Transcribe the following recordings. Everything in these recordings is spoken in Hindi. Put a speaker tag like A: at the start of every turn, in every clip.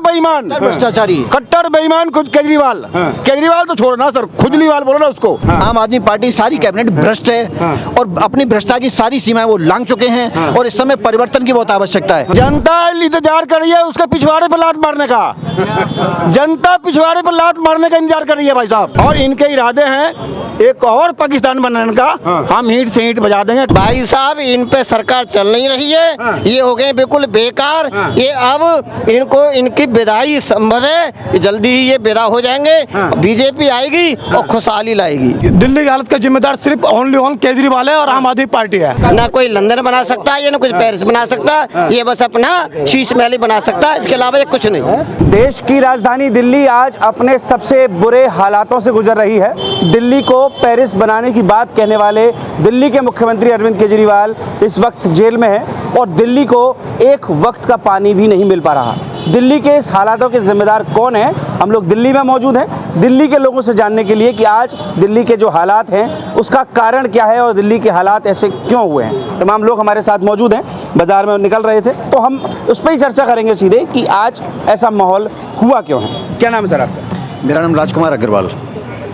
A: बेईमान,
B: भ्रष्टाचारी,
A: कट्टर बेईमान खुद केजरीवाल। केजरीवाल तो छोड़ो ना सर, खुजलीवाल बोलो ना उसको।
B: आम आदमी पार्टी सारी कैबिनेट भ्रष्ट है और अपनी भ्रष्टा की सारी सीमाएं वो लांघ चुके हैं और इस समय परिवर्तन की बहुत आवश्यकता है।
A: जनता इंतजार कर रही है उसके पिछवाड़े पर लात मारने का। जनता पिछवाड़े पर लात मारने का इंतजार कर रही है भाई साहब, और इनके इरादे हैं एक और पाकिस्तान बनाने का। हम ईंट से ईंट बजा देंगे।
C: भाई साहब इन पे सरकार चल नहीं रही है, ये हो गए बिल्कुल बेकार। ये अब इनको इनकी विदाई संभव है, जल्दी ही ये विदा हो जाएंगे। बीजेपी आएगी और खुशहाली लाएगी।
D: दिल्ली की हालत का जिम्मेदार सिर्फ ओनली केजरीवाल है और आम आदमी पार्टी है।
C: ना कोई लंदन बना सकता है, ना कुछ पेरिस बना सकता है, ये बस अपना शीश महल ही बना सकता है, इसके अलावा ये कुछ नहीं।
E: देश की राजधानी दिल्ली आज अपने सबसे बुरे हालातों से गुजर रही है। दिल्ली को पेरिस बनाने की बात कहने वाले दिल्ली के मुख्यमंत्री अरविंद केजरीवाल इस वक्त जेल में हैं और दिल्ली को एक वक्त का पानी भी नहीं मिल पा रहा। दिल्ली के इस हालातों के जिम्मेदार कौन है? हम लोग दिल्ली में मौजूद हैं दिल्ली के लोगों से जानने के लिए कि आज दिल्ली के जो हालात हैं उसका कारण क्या है और दिल्ली के हालात ऐसे क्यों हुए हैं। तमाम लोग हमारे साथ मौजूद हैं, बाजार में निकल रहे थे, तो हम उस पर ही चर्चा करेंगे सीधे कि आज ऐसा माहौल हुआ क्यों है। क्या नाम है सर आपका?
B: मेरा नाम राजकुमार अग्रवाल।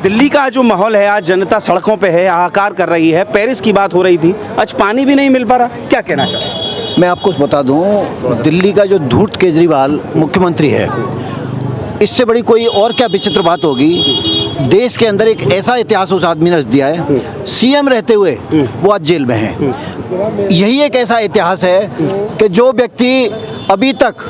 E: दिल्ली का जो माहौल है, आज जनता सड़कों पे है, हाहाकार कर रही है, पेरिस की बात हो रही थी, आज पानी भी नहीं मिल पा रहा, क्या कहना चाहते हैं?
B: मैं आपको बता दूं, दिल्ली का जो धूर्त केजरीवाल मुख्यमंत्री है, इससे बड़ी कोई और क्या विचित्र बात होगी। देश के अंदर एक ऐसा इतिहास उस आदमी ने रच दिया है, सीएम रहते हुए वो आज जेल में है। यही एक ऐसा इतिहास है कि जो व्यक्ति अभी तक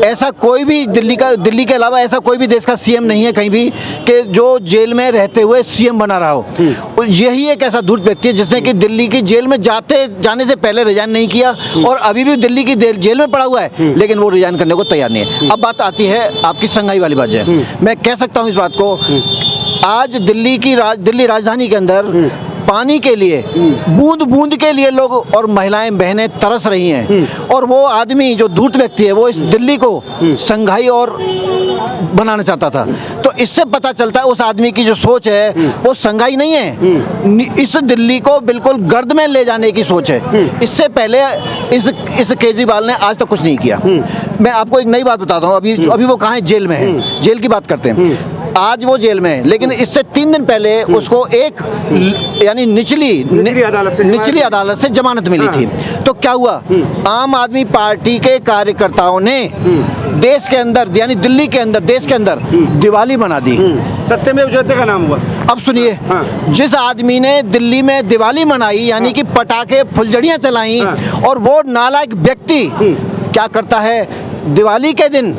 B: ऐसा कोई भी दिल्ली के अलावा ऐसा कोई भी देश का सीएम नहीं है कहीं भी कि जो जेल में रहते हुए सीएम बना रहा हो। यही एक ऐसा धूर्त व्यक्ति है जिसने कि दिल्ली की जेल में जाने से पहले रिजाइन नहीं किया और अभी भी दिल्ली की जेल में पड़ा हुआ है, लेकिन वो रिजाइन करने को तैयार नहीं है। अब बात आती है आपकी संघाई वाली बात है। मैं कह सकता हूँ इस बात को, आज दिल्ली राजधानी के अंदर पानी के लिए बूंद बूंद के लिए लोग और महिलाएं बहनें तरस रही हैं और वो आदमी जो धूर्त व्यक्ति है वो इस दिल्ली को संघाई और बनाना चाहता था। तो इससे पता चलता है उस आदमी की जो सोच है वो संघाई नहीं है, इस दिल्ली को बिल्कुल गर्द में ले जाने की सोच है। इससे पहले इस केजरीवाल ने आज तक कुछ नहीं किया। मैं आपको एक नई बात बताता हूँ, अभी वो कहाँ है? जेल में है। जेल की बात करते हैं, आज वो जेल में है, लेकिन इससे 3 दिन पहले उसको एक यानी निचली अदालत से जमानत मिली थी। तो क्या हुआ? आम आदमी पार्टी के कार्यकर्ताओं ने देश के अंदर यानी दिल्ली के अंदर देश के अंदर दिवाली मना दी।
E: सत्यमेव जयते का नाम हुआ।
B: अब सुनिए, जिस आदमी ने दिल्ली में दिवाली मनाई यानी कि पटाखे फुलझड़ियां चलाई और वो नालायक व्यक्ति क्या करता है? दिवाली के दिन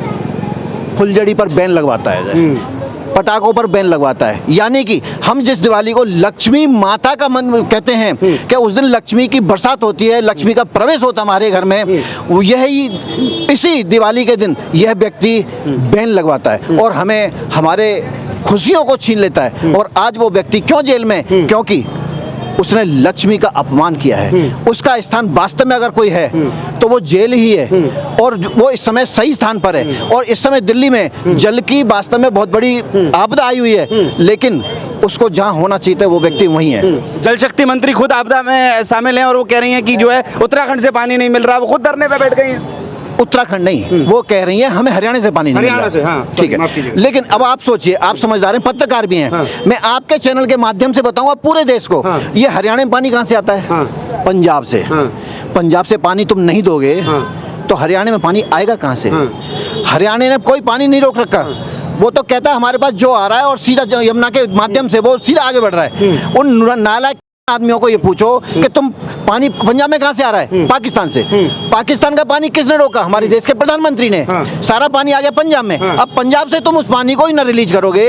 B: फुलझड़ी पर बैन लगवाता है, पटाखों पर बैन लगवाता है। यानी कि हम जिस दिवाली को लक्ष्मी माता का मन कहते हैं कि उस दिन लक्ष्मी की बरसात होती है, लक्ष्मी का प्रवेश होता है हमारे घर में, यही इसी दिवाली के दिन यह व्यक्ति बैन लगवाता है और हमें हमारे खुशियों को छीन लेता है। और आज वो व्यक्ति क्यों जेल में? क्योंकि उसने लक्ष्मी का अपमान किया है। उसका स्थान वास्तव में अगर कोई है तो वो जेल ही है और वो इस समय सही स्थान पर है। और इस समय दिल्ली में जल की वास्तव में बहुत बड़ी आपदा आई हुई है, लेकिन उसको जहां होना चाहिए था वो व्यक्ति वहीं है।
E: जल शक्ति मंत्री खुद आपदा में शामिल हैं और वो कह रही हैं कि जो है उत्तराखंड से पानी नहीं मिल रहा, वो खुद धरने पे बैठ गई हैं।
B: उत्तराखंड नहीं, वो कह रही है हमें हरियाणा से पानी नहीं मिल रहा।
E: से, हाँ,
B: ठीक है, लेकिन अब आप सोचिए, आप समझदार हैं, पत्रकार भी हैं, मैं आपके चैनल के माध्यम से बताऊंगा पूरे देश को, ये हरियाणा में पानी कहां से आता है? पंजाब से। पंजाब से पानी तुम नहीं दोगे तो हरियाणा में पानी आएगा कहां से? हरियाणा ने कोई पानी नहीं रोक रखा, वो तो कहता है हमारे पास जो आ रहा है और सीधा यमुना के माध्यम से वो सीधा आगे बढ़ रहा है। उन नालायक आदमियों को ये पूछो कि तुम पानी पंजाब में कहां से आ रहा है? पाकिस्तान से। पाकिस्तान का पानी किसने रोका? हमारे देश के प्रधानमंत्री ने। सारा पानी आ गया पंजाब में। अब पंजाब से तुम उस पानी को ही ना रिलीज करोगे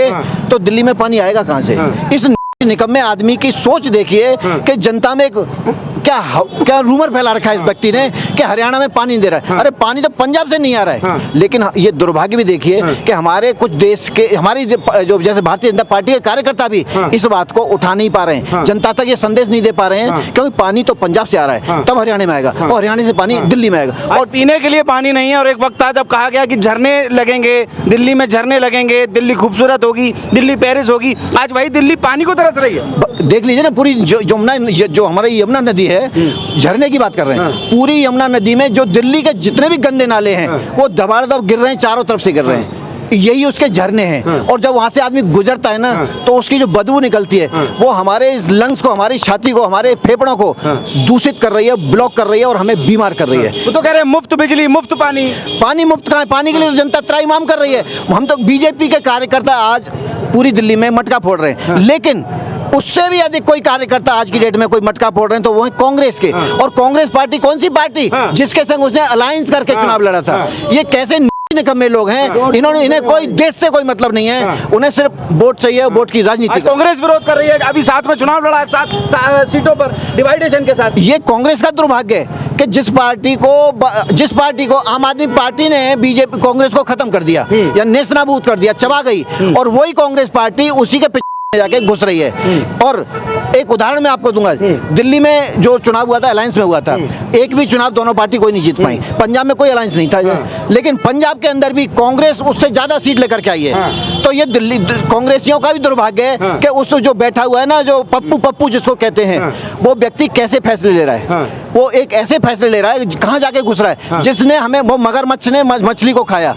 B: तो दिल्ली में पानी आएगा कहां से? इस निकम्मे आदमी की सोच देखिए कि जनता में क्या रूमर फैला रखा है इस व्यक्ति ने कि हरियाणा में पानी नहीं दे रहा है। अरे पानी तो पंजाब से नहीं आ रहा है। लेकिन ये दुर्भाग्य भी देखिए कि हमारे कुछ देश के हमारी जो जैसे भारतीय जनता पार्टी के कार्यकर्ता भी इस बात को उठा नहीं पा रहे हैं, जनता तक ये संदेश नहीं दे पा रहे हैं, क्योंकि पानी तो पंजाब से आ रहा है तब हरियाणा में आएगा और हरियाणा से पानी दिल्ली में आएगा।
E: और पीने के लिए पानी नहीं है और एक वक्त था जब कहा गया कि झरने लगेंगे, दिल्ली में झरने लगेंगे, दिल्ली खूबसूरत होगी, दिल्ली पेरिस होगी। आज वही दिल्ली पानी को तरस बरस रही है।
B: देख लीजिए ना, पूरी यमुना, जो हमारी यमुना नदी है, झरने की बात कर रहे हैं, पूरी यमुना नदी में जो दिल्ली के जितने भी गंदे नाले हैं वो दबादब गिर रहे हैं, चारों तरफ से गिर रहे हैं, यही उसके झरने हैं। और जब वहां से आदमी गुजरता है ना तो उसकी जो बदबू निकलती है वो हमारे लंग्स को, हमारी छाती को, हमारे फेफड़ों को दूषित कर रही है, ब्लॉक कर रही है और हमें बीमार कर रही है।
E: वो तो कह रहे हैं मुफ्त बिजली, मुफ्त पानी।
B: पानी मुफ्त कहाँ है? पानी के लिए तो जनता त्राहिमाम कर रही है। हम तो बीजेपी के कार्यकर्ता आज पूरी दिल्ली में मटका फोड़ रहे हैं, लेकिन उससे भी अधिक कोई कार्यकर्ता आज की डेट में कोई मटका फोड़ रहे हैं तो वो है कांग्रेस के। और कांग्रेस पार्टी कौन सी पार्टी? जिसके संग उसने अलायंस करके चुनाव लड़ा था। ये कैसे निकम्मे लोग हैं? इन्हें कोई देश से कोई मतलब नहीं है, उन्हें सिर्फ वोट चाहिए, वोट की राजनीति।
E: कांग्रेस विरोध कर रही है, अभी साथ में चुनाव लड़ा है, 7 सीटों पर डिवाइडेशन के साथ।
B: ये कांग्रेस का दुर्भाग्य है कि जिस पार्टी को आम आदमी पार्टी ने बीजेपी कांग्रेस को खत्म कर दिया या नेस्तनाबूद कर दिया, चबा गई, और वही कांग्रेस पार्टी उसी के जाके घुस रही है। और एक उदाहरण मैं आपको दूंगा, दिल्ली में जो चुनाव हुआ था अलायंस में हुआ था, एक भी चुनाव दोनों पार्टी कोई नहीं जीत पाई। पंजाब में कोई अलायंस नहीं था, लेकिन पंजाब के अंदर भी कांग्रेस उससे ज्यादा सीट लेकर के आई है। तो ये दिल्ली कांग्रेसियों का भी दुर्भाग्य है कि उस जो बैठा हुआ है ना, जो पप्पू जिसको कहते हैं, वो व्यक्ति कैसे फैसले ले रहा है। वो एक ऐसे फैसले ले रहा है, कहाँ जाके घुस रहा है, जिसने हमें, वो मगरमच्छ ने मछली को खाया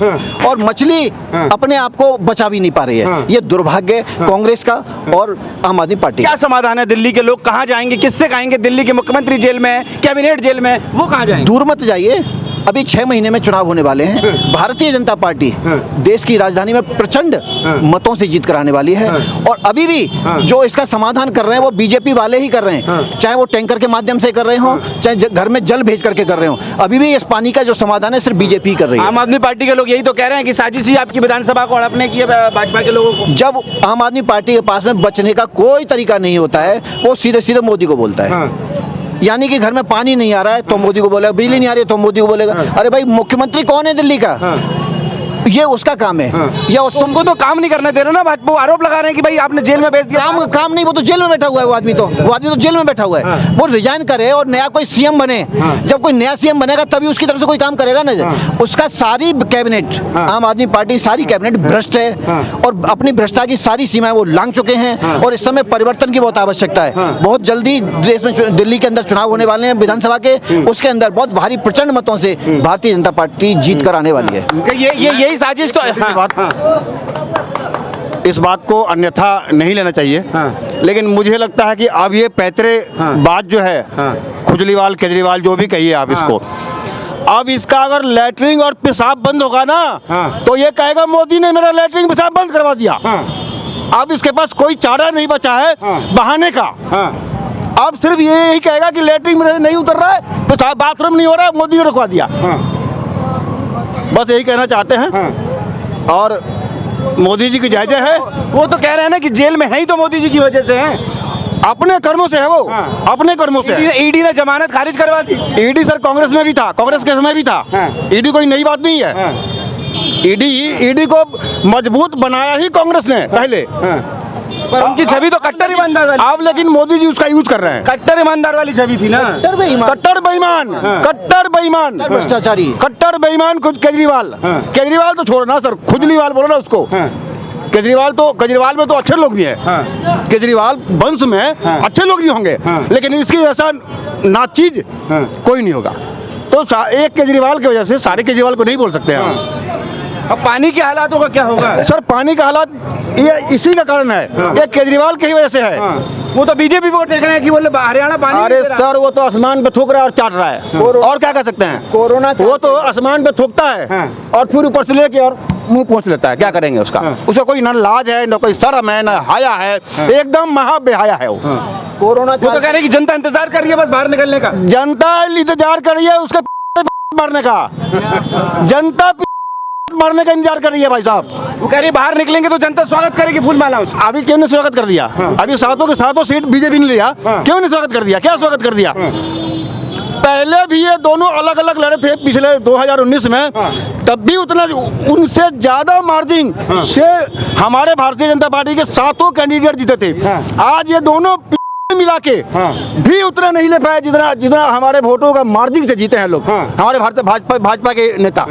B: और मछली अपने आप को बचा भी नहीं पा रही है। ये दुर्भाग्य कांग्रेस का और आम आदमी पार्टी।
E: क्या समाधान है? दिल्ली के लोग कहां जाएंगे, किससे कहेंगे? दिल्ली के मुख्यमंत्री जेल में है, कैबिनेट जेल में है, वो कहां जाएंगे?
B: दूर मत जाइए, अभी 6 महीने में चुनाव होने वाले हैं। भारतीय जनता पार्टी देश की राजधानी में प्रचंड मतों से जीत कराने वाली है। और अभी भी जो इसका समाधान कर रहे हैं वो बीजेपी वाले ही कर रहे हैं, चाहे वो टैंकर के माध्यम से कर रहे हो, चाहे घर में जल भेज करके कर रहे हो। अभी भी इस पानी का जो समाधान है सिर्फ बीजेपी कर रही है।
E: आम आदमी पार्टी के लोग यही तो कह रहे हैं कि साजिश ही आपकी विधानसभा को हड़पने की है भाजपा के लोगों को।
B: जब आम आदमी पार्टी के पास में बचने का कोई तरीका नहीं होता है, वो सीधे सीधे मोदी को बोलता है। यानी कि घर में पानी नहीं आ रहा है तो मोदी को बोलेगा, बिजली नहीं आ रही है तो मोदी को बोलेगा। अरे भाई, मुख्यमंत्री कौन है दिल्ली का? ये उसका काम है। या
E: तुमको तो काम नहीं करने दे रहे ना, वो आरोप लगा रहे हैं कि भाई आपने जेल में भेज दिया।
B: काम नहीं, वो तो जेल में बैठा हुआ है। वो आदमी तो जेल में बैठा हुआ है। वो रिजाइन करे और नया कोई सीएम बने। जब कोई नया सीएम बनेगा तभी उसकी तरफ से कोई काम करेगा ना। उसका सारी कैबिनेट, आम आदमी पार्टी सारी कैबिनेट भ्रष्ट है और अपनी भ्रष्टता की सारी सीमाएं वो लांघ चुके हैं। और इस समय परिवर्तन की बहुत आवश्यकता है। बहुत जल्दी देश में, दिल्ली के अंदर चुनाव होने वाले हैं विधानसभा के, उसके अंदर बहुत भारी प्रचंड मतों से भारतीय जनता पार्टी जीत कर आने वाली है।
E: यही साजिश तो
A: इस बात को अन्यथा नहीं लेना चाहिए। लेकिन मुझे लगता है कि अब ये पैतरे बात जो है, खुजलीवाल केजरीवाल जो भी कहिए आप इसको, अब इसका अगर लैटरिंग और पेशाब बंद होगा ना तो ये कहेगा मोदी ने मेरा लैटरिंग पेशाब बंद करवा दिया। अब इसके पास कोई चारा नहीं बचा है बहाने का। अब सिर्फ ये ही कहेगा कि लैटरिंग मेरे नहीं उतर रहा है, पेशाब बाथरूम नहीं हो रहा है, मोदी ने रुकवा दिया। बस यही कहना चाहते हैं। और मोदी जी की जय जय है।
E: वो तो कह रहे हैं ना कि जेल में है ही तो मोदी जी की वजह से है,
A: अपने कर्मों से है वो, अपने कर्मों से।
E: ईडी ने जमानत खारिज करवा दी।
A: ईडी सर कांग्रेस में भी था, कांग्रेस के समय भी था। ईडी कोई नई बात नहीं है। ईडी को मजबूत बनाया ही कांग्रेस ने पहले,
E: पर उनकी छवि तो कट्टर ईमानदार वाली।
A: अब लेकिन मोदी जी उसका यूज कर रहे हैं।
E: कट्टर ईमानदार वाली छवि थी ना।
A: कट्टर बेईमान,
B: भ्रष्टाचारी,
A: कट्टर बेईमान खुद केजरीवाल। केजरीवाल तो छोड़ो ना सर, खुजलीवाल बोलो ना उसको। केजरीवाल में तो अच्छे लोग भी हैं। केजरीवाल वंश में अच्छे लोग भी होंगे, लेकिन इसकी ऐसा नाचीज कोई नहीं होगा। तो एक केजरीवाल की वजह से सारे केजरीवाल को नहीं बोल सकते हैं।
E: अब पानी के हालातों का क्या होगा?
A: सर पानी का हालात ये इसी का कारण है, ये केजरीवाल की वजह से है।
E: वो तो बीजेपी वोट देख रहे हैं कि बोले हरियाणा पानी।
A: अरे सर, वो तो आसमान पे थूक रहा है और चाट रहा है, और क्या कर सकते हैं।
B: कोरोना
A: वो तो आसमान पे थूकता है और फिर ऊपर से लेके और मुंह पहुंच लेता है। क्या करेंगे उसका? उसका कोई न लाज है, न कोई शर्म है, न हाया है, एकदम महा बेहाया है वो।
E: कोरोना वो तो कह रहे हैं कि जनता इंतजार कर रही है बस बाहर निकलने का।
A: जनता इंतजार कर रही है उसके मारने का। जनता मारने का इंतजार कर रही है भाई साहब।
E: वो कह रही है बाहर निकलेंगे तो जनता स्वागत करेगी फूल माला।
A: अभी क्यों नहीं स्वागत कर दिया? अभी सातों के सातों सीट बीजेपी ने लिया, क्यों नहीं स्वागत कर दिया? क्या स्वागत कर दिया? पहले भी ये दोनों अलग अलग लड़े थे पिछले 2019 में, तब भी उतना उनसे ज्यादा मार्जिन से हमारे भारतीय जनता पार्टी के सातों कैंडिडेट जीते थे। आज ये दोनों मिला के भी उतना नहीं ले पाए जितना हमारे वोटों का मार्जिन से जीते हैं लोग, हमारे भाजपा के नेता।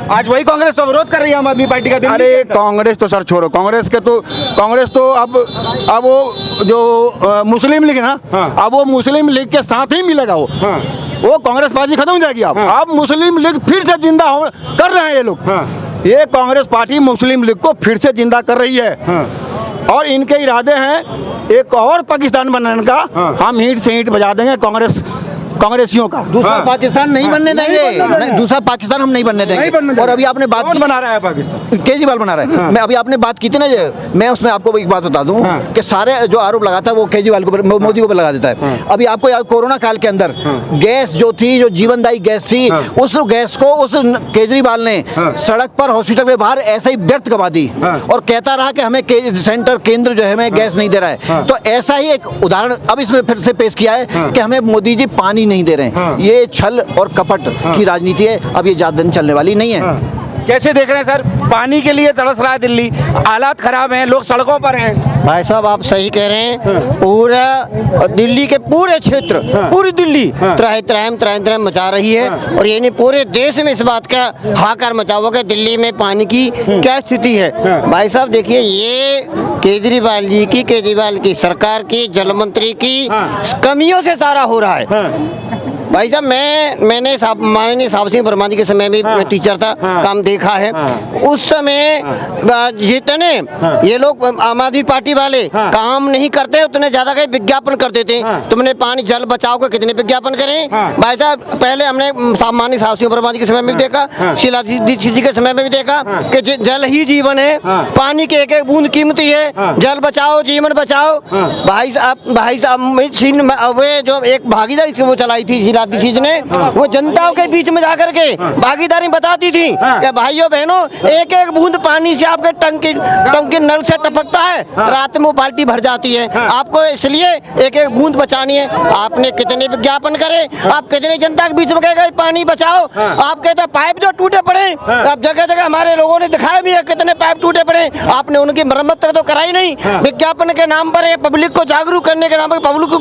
E: आज वही कांग्रेस तो विरोध कर रही है आम आदमी पार्टी का। दिल्ली
A: अरे
E: के अंदर।
A: कांग्रेस तो सर छोड़ो, कांग्रेस तो अब वो जो मुस्लिम लीग है ना, अब वो मुस्लिम लीग के साथ ही मिलेगा वो कांग्रेस पार्टी खत्म हो जाएगी। अब मुस्लिम लीग फिर से जिंदा कर रहे हैं ये लोग। ये कांग्रेस पार्टी मुस्लिम लीग को फिर से जिंदा कर रही है और इनके इरादे हैं एक और पाकिस्तान बनाने का। हम ईंट से ईंट बजा देंगे कांग्रेसियों का।
B: दूसरा पाकिस्तान नहीं बनने देंगे, नहीं, दूसरा पाकिस्तान हम नहीं बनने देंगे। और अभी आपने बात की,
E: बना रहा है पाकिस्तान,
B: केजरीवाल बना रहा है। मैं अभी आपने बात की थी ना, मैं उसमें आपको एक बात बता दूं कि सारे जो आरोप लगाता है वो केजरीवाल के ऊपर, मोदी के ऊपर लगा देता है। अभी आपको याद, कोरोना काल के अंदर गैस जो थी, जो जीवनदायी गैस थी, उस गैस को उस केजरीवाल ने सड़क पर, हॉस्पिटल के बाहर ऐसे ही व्यर्थ गवा दी और कहता रहा कि हमें सेंटर केंद्र जो है हमें गैस नहीं दे रहा है। तो ऐसा ही एक उदाहरण अब इसमें फिर से पेश किया है कि हमें मोदी जी पानी नहीं दे रहे हैं। ये छल और कपट की राजनीति है, अब ये ज्यादा दिन चलने वाली नहीं है।
E: कैसे देख रहे हैं सर? पानी के लिए तरस रहा है दिल्ली, हालात खराब हैं, लोग सड़कों पर हैं।
C: भाई साहब आप सही कह रहे हैं। पूरा दिल्ली के पूरे क्षेत्र, पूरी दिल्ली त्राहिम मचा रही है और ये नहीं पूरे देश में इस बात का हाहाकार मचा हुआ कि दिल्ली में पानी की क्या स्थिति है। भाई साहब देखिए, ये केजरीवाल की सरकार की, जल मंत्री की कमियों से सारा हो रहा है। भाई साहब मैंने माननीय साहब सिंह वर्मा जी के समय में मैं टीचर था, काम देखा है। उस समय जितने ये लोग आम आदमी पार्टी वाले काम नहीं करते उतने ज्यादा कहीं विज्ञापन कर देते। तुमने पानी जल बचाओ के कितने विज्ञापन करें। भाई साहब पहले हमने माननीय साहब सिंह वर्मा जी के समय में भी देखा, शीला दीक्षित जी के समय में भी देखा कि जल ही जीवन है, पानी के एक एक बूंद कीमती है, जल बचाओ जीवन बचाओ। भाई साहब वे जो एक भागीदारी वो चलाई थी शीला दीक्षित ने, वो जनताओं के बीच में जाकर के भागीदारी बताती थी कि भाइयों बहनों एक एक बूंद पानी से आपके टंकी नल से टपकता है, रात में वो बाल्टी भर जाती है। आपको इसलिए एक एक बूंद बचानी है। आपने कितने विज्ञापन करे, आप कितने जनता के बीच में कहेगा पानी बचाओ। आप कहते पाइप जो टूटे पड़े, अब जगह जगह हमारे लोगों ने दिखाया भी है कितने पाइप टूटे पड़े, आपने उनकी मरम्मत तो कराई नहीं। विज्ञापन के नाम पर, पब्लिक को जागरूक करने के नाम पर, पब्लिक को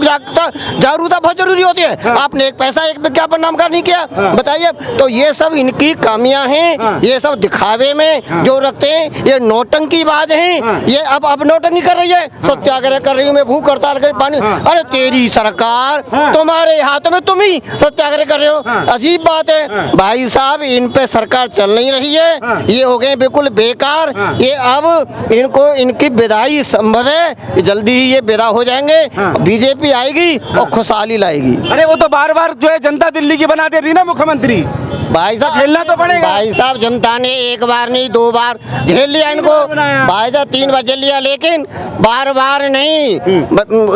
C: जागरूकता बहुत जरूरी होती है, आपने एक पैसा एक विज्ञापन नाम का नहीं किया। बताइए, तो ये सब इनकी खामियां हैं, ये सब दिखावे में जो रखते हैं, ये नौटंकीबाज हैं। ये अब नौटंकी कर रही है, सत्याग्रह कर रही हूँ मैं, भूख हड़ताल कर पानी। अरे तेरी सरकार, तुम्हारे हाथों में, तुम ही सत्याग्रह कर रहे हो, अजीब बात है। भाई साहब इन पे सरकार चल नहीं रही है, ये हो गए बिल्कुल बेकार। ये अब इनको इनकी विदाई संभव है, जल्दी ही ये विदा हो जाएंगे, बीजेपी आएगी और खुशहाली लाएगी।
E: अरे वो तो बार बार जो है जनता दिल्ली की बना दे रही ना मुख्यमंत्री।
C: भाई साहब
E: झेलना तो पड़ेगा।
C: भाई साहब जनता ने एक बार नहीं 2 बार झेल लिया इनको। भाई साहब 3 बार झेल लिया, लेकिन बार नहीं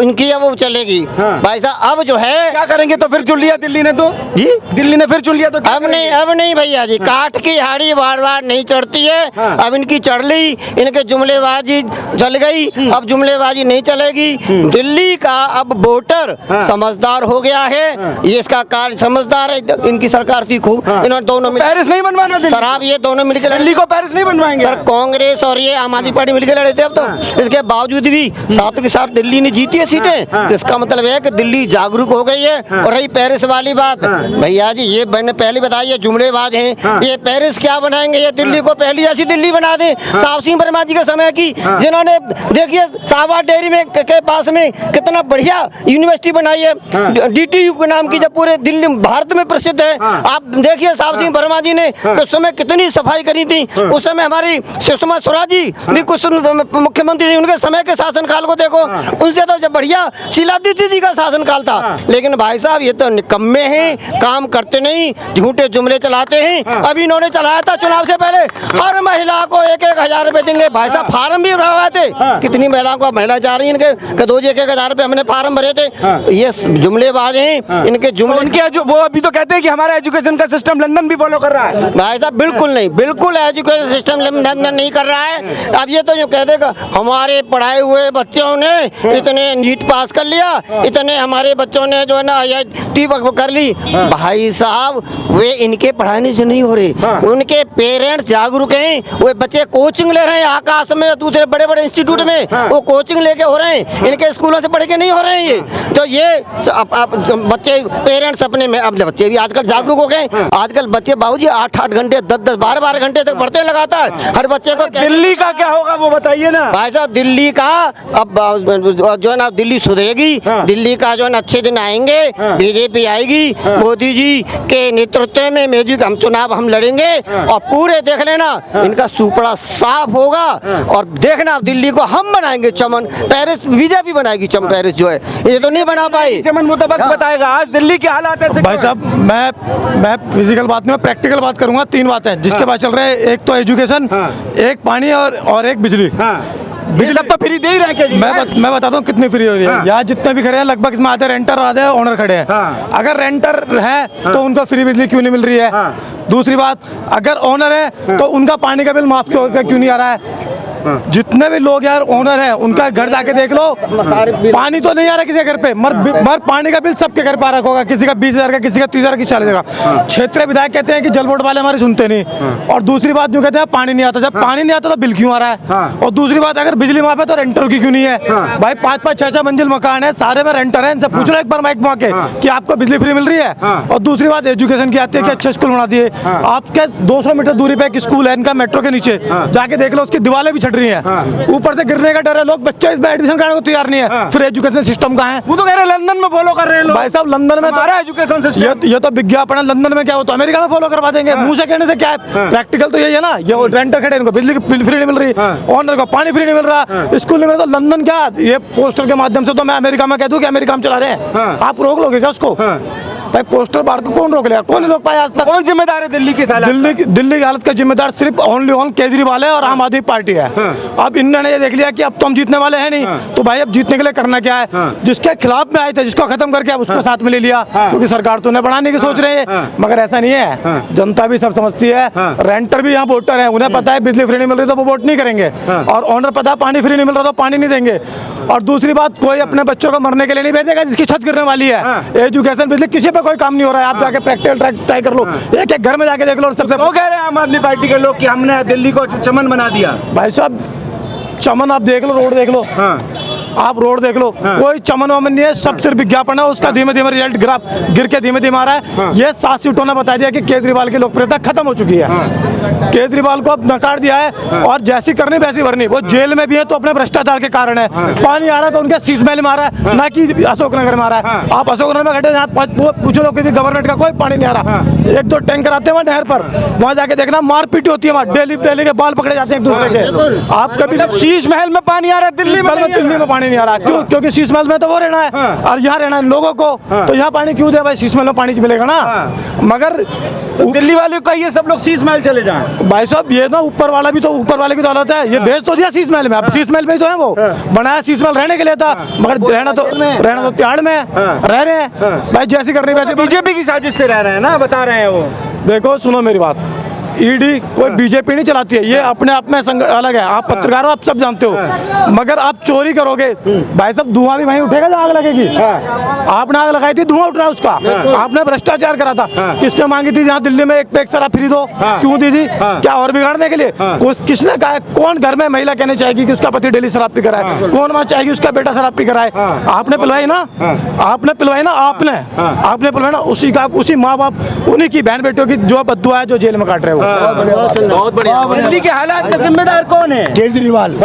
C: इनकी अब वो चलेगी। भाई साहब अब जो है
E: क्या करेंगे? तो फिर चुन लिया दिल्ली ने, तो
C: जी
E: दिल्ली ने फिर चुन लिया तो
C: अब नहीं भैया जी, काठ की हाड़ी बार नहीं चढ़ती है। अब इनकी चढ़ ली, इनके जुमलेबाजी चल गई, अब जुमलेबाजी नहीं चलेगी। दिल्ली का अब वोटर समझदार हो गया है, ये इसका कार्य समझदार है। इनकी सरकार थी खूब, इन्होंने दोनों
E: पेरिस नहीं बनवाना दिल्ली।
C: सर आप ये दोनों मिलकर
E: दिल्ली को पेरिस नहीं बनवाएंगे
C: सर, कांग्रेस और ये आम आदमी पार्टी मिलकर लड़े थे। अब तो इसके बावजूद भी साथ के साथ दिल्ली ने जीती है सीटें, तो इसका मतलब है कि दिल्ली जागरूक हो गई है। और रही पेरिस वाली बात, भैया जी ये मैंने पहले बताया, जुमलेबाज हैं ये। पेरिस क्या बनाएंगे, ये दिल्ली को पहली ऐसी दिल्ली बना दे साहब सिंह वर्मा जी के समय की, जिन्होंने देखिए साहबाद डेयरी में के पास में कितना बढ़िया यूनिवर्सिटी बनाई है, DTU के नाम की, जब पूरे दिल्ली भारत में प्रसिद्ध है। आप देखिए साहब सिंह वर्मा जी ने उस समय कितनी सफाई करी थी। उस समय हमारी सुषमा स्वराज जी भी कुछ मुख्यमंत्री, उनके समय के शासनकाल को देखो, उनसे तो जब बढ़िया शीला दीक्षित जी का शासनकाल था। लेकिन भाई साहब ये तो निकम्मे हैं, काम करते नहीं, झूठे जुमले चलाते हैं। अभी इन्होंने चलाया था चुनाव से पहले, हर महिला को 1-1 हजार रुपए देंगे। भाई साहब फार्म भी भरवाए थे, कितनी महिलाओं को, महिला जा रही है इनके रोज 1-1 हजार रुपए हमने फार्म भरे थे। ये जुमलेबाज हैं, इनके जुमले।
E: उनके वो अभी तो कहते हैं कि हमारा एजुकेशन का सिस्टम लंदन भी फॉलो कर रहा है।
C: भाई साहब बिल्कुल नहीं, बिल्कुल एजुकेशन सिस्टम लंदन नहीं कर रहा है। अब ये तो जो कह देगा हमारे पढ़ाए हुए बच्चों ने इतने नीट पास कर लिया, इतने हमारे बच्चों ने जो है ना IIT कर ली। भाई साहब वे इनके पढ़ाने से नहीं हो रहे, उनके पेरेंट्स जागरूक हैं, वो बच्चे कोचिंग ले रहे हैं आकाश में, दूसरे बड़े बड़े इंस्टीट्यूट में वो कोचिंग लेके हो रहे हैं, इनके स्कूलों से पढ़ के नहीं हो रहे हैं ये। तो ये बच्चे पेरेंट्स अपने में, अब बच्चे भी आजकल जागरूक हो गए। आजकल बच्चे बाबूजी 8-8 घंटे 10-10 12-12 घंटे तक पढ़ते हैं लगातार। हर बच्चे को
E: दिल्ली का क्या होगा वो बताइए ना
C: भाई साहब। दिल्ली का अब जो है ना, दिल्ली सुधरेगी, दिल्ली का जो है ना अच्छे दिन आएंगे, बीजेपी आएगी, मोदी जी के नेतृत्व में मैजिक हम चुनाव हम लड़ेंगे और पूरे देख लेना इनका सुपड़ा साफ होगा। और देखना दिल्ली को हम बनाएंगे चमन, पेरिस बीजेपी बनाएगी चमन, पेरिस जो है ये तो नहीं बना पाई।
E: चमन मुताबिक बताएगा आज दिल्ली के हालात ऐसे।
D: भाई साहब मैं फिजिकल बात नहीं, मैं प्रैक्टिकल बात करूंगा। 3 बातें जिसके बाद चल रहे हैं, एक तो एजुकेशन, एक पानी और एक बिजली।
E: बिजली सब तो फ्री दे ही रहे हैं।
D: मैं बताता हूँ कितनी फ्री हो रही है। यहाँ जितने भी खड़े हैं लगभग इसमें आधे रेंटर आधे ओनर खड़े हैं। अगर रेंटर है तो उनको फ्री बिजली क्यों नहीं मिल रही है? दूसरी बात, अगर ओनर है तो उनका पानी का बिल माफ क्यों नहीं आ रहा है? जितने भी लोग यार ओनर हैं उनका घर जाके देख लो, पानी तो नहीं आ रहा किसी घर पे, मर पानी का बिल सबके घर पे आ रखा होगा, किसी का 20,000 का, किसी का 30,000 की 40,000 का। क्षेत्रीय विधायक कहते हैं कि जल बोर्ड वाले हमारी सुनते नहीं, और दूसरी बात जो कहते हैं पानी नहीं आता। जब पानी नहीं आता तो बिल क्यों आ रहा है? और दूसरी बात, अगर बिजली माफ है तो रेंटर की क्यों नहीं है? भाई 5-5 6-6 मंजिल मकान है, सारे में रेंटर है, इनसे पूछ लो एक बार माइक में आके कि आपको बिजली फ्री मिल रही है? और दूसरी बात एजुकेशन की आती है कि अच्छे स्कूल बना दिए। आपके 200 मीटर दूरी पे एक स्कूल है इनका मेट्रो के नीचे, जाके देख लो उसकी दीवारें भी छट रही है, ऊपर से गिरने का डर है, लोग बच्चे इसमें एडमिशन कराने को तैयार नहीं है। फिर एजुकेशन सिस्टम कहाँ है?
E: वो तो कह रहे हैं लंदन में फॉलो कर रहे हैं लोग।
D: भाई साहब लंदन में
E: हमारा एजुकेशन सिस्टम
D: ये तो विज्ञापन है, लंदन में क्या हो तो अमेरिका में फॉलो करवा देंगे। मुंह से कहने से क्या है, प्रैक्टिकल तो यही है ना। ये रेंटर खड़े, इनको बिजली फ्री नहीं मिल रही, ओनर को पानी फ्री नहीं मिल रहा, स्कूल नहीं मिल रहा, तो लंदन क्या, ये पोस्टर के माध्यम से तो मैं अमेरिका में कह दूं कि अमेरिका में चला रहे हैं, आप रोक लोगे क्या उसको? भाई पोस्टर बाहर को कौन रोक लेगा? कौन नहीं रोक पाया आज तक?
E: कौन जिम्मेदार है दिल्ली की हालत?
D: दिल्ली की हालत का जिम्मेदार सिर्फ ओनली केजरीवाल है और आम आदमी पार्टी है। अब इन्होंने ये देख लिया कि अब तो हम जीतने वाले हैं नहीं, तो भाई अब जीतने के लिए करना क्या है? जिसके खिलाफ में आए थे, जिसको खत्म करके अब उसको साथ में ले लिया, क्योंकि सरकार तो उन्हें बढ़ाने की सोच रही है। मगर ऐसा नहीं है, जनता भी सब समझती है, रेंटर भी यहाँ वोटर है, उन्हें पता है बिजली फ्री नहीं मिल रही तो वो वोट नहीं करेंगे, और ओनर पता है पानी फ्री नहीं मिल रहा तो पानी नहीं देंगे। और दूसरी बात, कोई अपने बच्चों को मरने के लिए नहीं भेजेगा जिसकी छत गिरने वाली है। एजुकेशन बिजली किसी पे कोई काम नहीं हो रहा है, आप जाके प्रैक्टिकल ट्राई कर लो, एक एक घर में जाके देख लो। सबसे
E: वो कह रहे हैं आम आदमी पार्टी के लोग कि हमने दिल्ली को चमन बना दिया।
D: भाई साहब चमन आप देख लो, रोड देख लो, आप रोड देख लो, कोई चमन वमन नहीं है, सब सिर्फ विज्ञापन है। उसका धीमे धीमे रिजल्ट ग्राफ गिर के धीमे धीमे आ रहा है। ये 7 सीटों ने बता दिया कि केजरीवाल की लोकप्रियता खत्म हो चुकी है। केजरीवाल को अब नकार दिया है, और जैसी करनी वैसी भरनी। वो जेल में भी है तो अपने भ्रष्टाचार के कारण है। पानी आ रहा है तो उनके शीश महल में आ रहा है, ना कि अशोकनगर में आ रहा है। आप अशोकनगर में खड़े पूछो लोग कि गवर्नमेंट का कोई पानी नहीं आ रहा। 1-2 टैंकर आते हैं वहाँ नहर पर, वहाँ जाके देखना मारपीट होती है, वहाँ डेली के बाल पकड़े जाते हैं एक दूसरे के। आप कभी
E: शीश महल में पानी आ रहा है, दिल्ली में
D: पानी नहीं आ रहा, क्यों? क्योंकि शीश महल में तो वो रहना है और यहाँ रहना है लोगों को, तो यहाँ पानी क्यों दे? भाई शीश महल में पानी मिलेगा ना। मगर
E: तो दिल्ली वाले को ये सब लोग शीश महल चले जाएं।
D: भाई साहब ये ना ऊपर वाला भी तो, ऊपर वाले की तो हालत है, ये भेज तो दिया शीश महल में। अब शीश महल में ही तो है, वो बनाया शीश महल रहने के लिए था, मगर रहना तो तिहाड़ में रह रहे हैं। भाई जैसी करनी वैसे।
E: बीजेपी की साजिश से रह रहे हैं ना, बता रहे हैं वो।
D: देखो सुनो मेरी बात, ईडी कोई बीजेपी नहीं चलाती है, ये अपने आप में अलग है। आप पत्रकार हो, आप सब जानते हो, मगर आप चोरी करोगे भाई साहब, धुआं भी वहीं उठेगा जहाँ आग लगेगी। आपने आग लगाई थी, धुआं उठ रहा है उसका। आपने भ्रष्टाचार करा था, किसने मांगी थी जहाँ दिल्ली में एक पैक शराब फ्री दो, क्यों दी थी? क्या और बिगाड़ने के लिए? किसने कहा? कौन घर में महिला कहने चाहेगी कि उसका पति डेली शराब पी कर आए? कौन माँ चाहेगी उसका बेटा शराब पी कर आए? आपने पिलवाई ना, आपने पिलवाई ना, आपने पिलवाई ना, उसी माँ बाप उन्हीं की बहन बेटियों की जो बद्दुआ है, जो जेल में काट रहे हो।
E: बहुत बढ़िया। दिल्ली के हालात का जिम्मेदार कौन है?
A: केजरीवाल।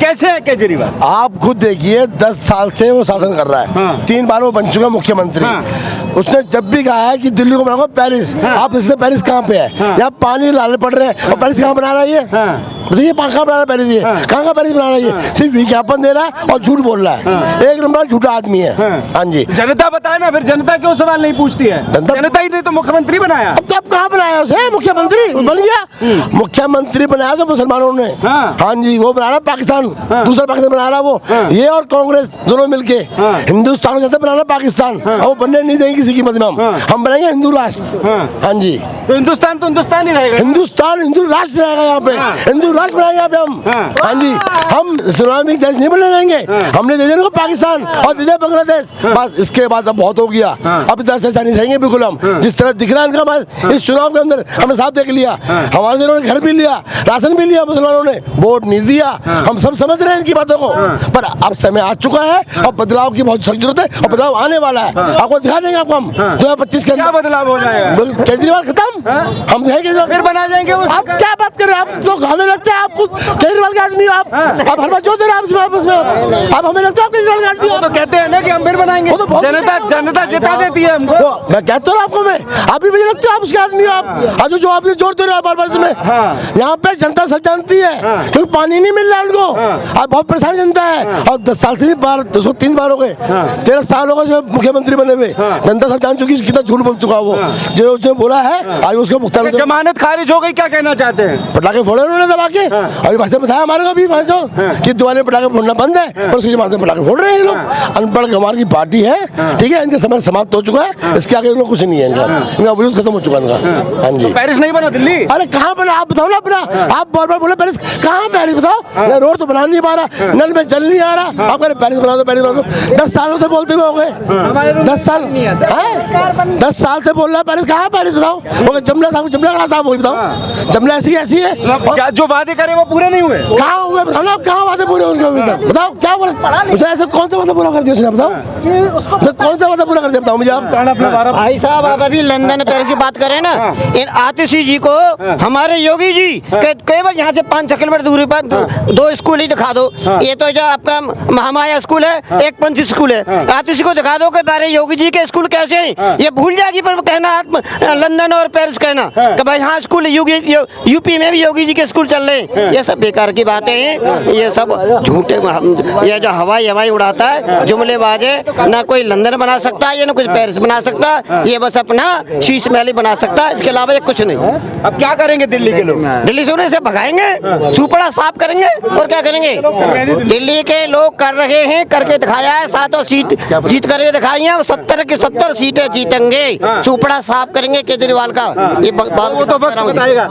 E: कैसे है केजरीवाल?
A: आप खुद देखिए, 10 साल से वो शासन कर रहा है। 3 बार वो बन चुका मुख्यमंत्री। उसने जब भी कहा है कि दिल्ली को बनाऊंगा पेरिस, आप इसलिए पेरिस कहाँ पे है? यहाँ पानी लाने पड़ रहे हैं, और पेरिस कहाँ बना रहा है? ये बताइए, कहाँ बना रहा है पेरिस? ये कहाँ का पेरिस बना रहा है? ये सिर्फ विज्ञापन दे रहा है और झूठ बोल रहा है। एक नंबर झूठा आदमी है। हाँ जी,
E: जनता बताए ना, फिर जनता क्यों सवाल नहीं पूछती है? जनता ही नहीं तो मुख्यमंत्री बनाया।
A: अब तो आप कहाँ बनाया उसे? मुख्यमंत्री बन गया, मुख्यमंत्री बनाया तो मुसलमानों ने। हाँ जी, वो बना रहा पाकिस्तान, दूसरा पाकिस्तान बना रहा वो। ये और कांग्रेस दोनों मिलके हिंदुस्तान को जैसे बनाना पाकिस्तान, वो बनने नहीं देंगे किसी कीमत में। हम बनाएंगे हिंदू राष्ट्र। हाँ जी,
E: तो हिंदुस्तान ही रहेगा।
A: हिंदुस्तान हिंदू राष्ट्र रहेगा यहाँ पे, हिंदू राष्ट्र बनाएंगे यहाँ पे हम। हाँ जी, हम इस्लामिक देश नहीं बनने देंगे। हमने दे दिया पाकिस्तान और दे दिया बांग्लादेश, बस इसके बाद अब बहुत हो गया। अब इस तरह से नहीं रहेंगे बिल्कुल हम, जिस तरह दिख रहा है इनका। इस चुनाव के अंदर हमने साफ देख लिया।
F: लिया, हमारे जनों ने घर भी लिया, राशन भी लिया, मुसलमानों ने वोट नहीं दिया। हम सब समझ रहे हैं इनकी बातों को, पर अब समय आ चुका है और बदलाव की बहुत सख्त जरूरत है और बदलाव आने वाला है। आपको दिखा देंगे आपको हम 2025 के
E: क्या बदलाव हो जाएगा?
F: केजरीवाल खत्म, हम दिखाएंगे
E: फिर बना जाएंगे वो
F: आप क्या बात कर रहे हैं? आप तो हमें लगता है आपको केजरीवाल के आदमी हो आप हर बार जो दे रहे हैं आप आपस में आप हमें लगता है आप केजरीवाल के आदमी हो।
E: तो कहते हैं ना कि हम फिर बनाएंगे,
F: वो तो बहुत
E: जनता जिता देती है हमको।
F: वो मैं कहता हूँ आपको, मैं आप भी मुझे लगता है आप उसके आदमी हो आप, आज जो आपने जोर दे रहे हो बार बार में यहाँ पे जनता सब जानती है क्योंकि पानी नहीं मिल रहा उनको। आप बहुत परेशान जनता है और 10 साल से नहीं बार 203 बार हो गए, 13 साल हो गए जो मुख्यमंत्री बने हुए, जनता सब जान चुकी है कितना झूठ बोल चुका वो, जो उसने बोला है आज उसको भुगतान।
E: जमानत खारिज हो गई, क्या कहना चाहते हैं?
F: पटाखे फोड़े उन्होंने दबा के, अभी भाई बताया हमारे को भी जो कि दिवाली पटाखे फोड़ना बंद है पर उसकी जमानत में पटाखे फोड़ रहे हैं लोग। अनपढ़ हमारी पार्टी है, ठीक है, इनका समय समाप्त हो चुका है, इसके आगे इनको कुछ नहीं है, इनका वजूद खत्म हो चुका इनका। हाँ जी,
E: पेरिस नहीं बना दिल्ली?
F: अरे कहाँ बना आप बताओ ना अपना, आप बार बार बोले पेरिस, कहाँ पेरिस बताओ? रोड तो बना नहीं पा रहा, नल में जल नहीं आ रहा, आप कह रहे पेरिस बना दो पेरिस बना दो। 10 सालों से बोलते हुए हो गए, 10 साल 10 साल से बोल रहा है पेरिस, कहाँ पेरिस बताओ? जमला साहब वही बताओ, जमला ऐसी है
E: जो वादे करे वो पूरे नहीं हुए,
F: कहाँ हुए बताओ ना, कहाँ वादे पूरे उनके अभी तक बताओ? क्या बोला मुझे ऐसे कौन सा वादा पूरा कर दिया उसने बताओ? कौन सा वादा पूरा कर दिया बताओ मुझे आप?
C: भाई साहब आप अभी लंदन पेरिस की बात करें ना, इन आतिशी जी को हमारे योगी जी केवल यहाँ से 5-6 किलोमीटर दूरी पर 2 स्कूल ही दिखा दो। ये तो जो आपका महामाया स्कूल है, एक पंच स्कूल है, आतिशी को दिखा दो कि हमारे योगी जी के स्कूल कैसे हैं। ये भूल जाएगी पर कहना लंदन और पेरिस कहना कि भाई हाँ स्कूल यूपी में भी योगी जी के स्कूल चल रहे हैं, ये सब बेकार की बातें हैं, ये सब झूठे। ये जो हवाई उड़ाता है जुमलेबाज है, ना कोई लंदन बना सकता है, ना कुछ पेरिस बना सकता, ये बस अपना शीश महल ही बना सकता है, इसके अलावा ये कुछ नहीं।
E: अब क्या करेंगे दिल्ली के लोग?
C: दिल्ली से उन्हें से भगाएंगे, सुपड़ा साफ करेंगे और क्या करेंगे? दिल्ली के लोग कर रहे हैं, करके दिखाया है, 7 सीट जीत करके दिखाई है, 70 की 70 सीटें जीतेंगे, सुपड़ा साफ करेंगे केजरीवाल का। ये
E: वो तो वक्त बताएगा।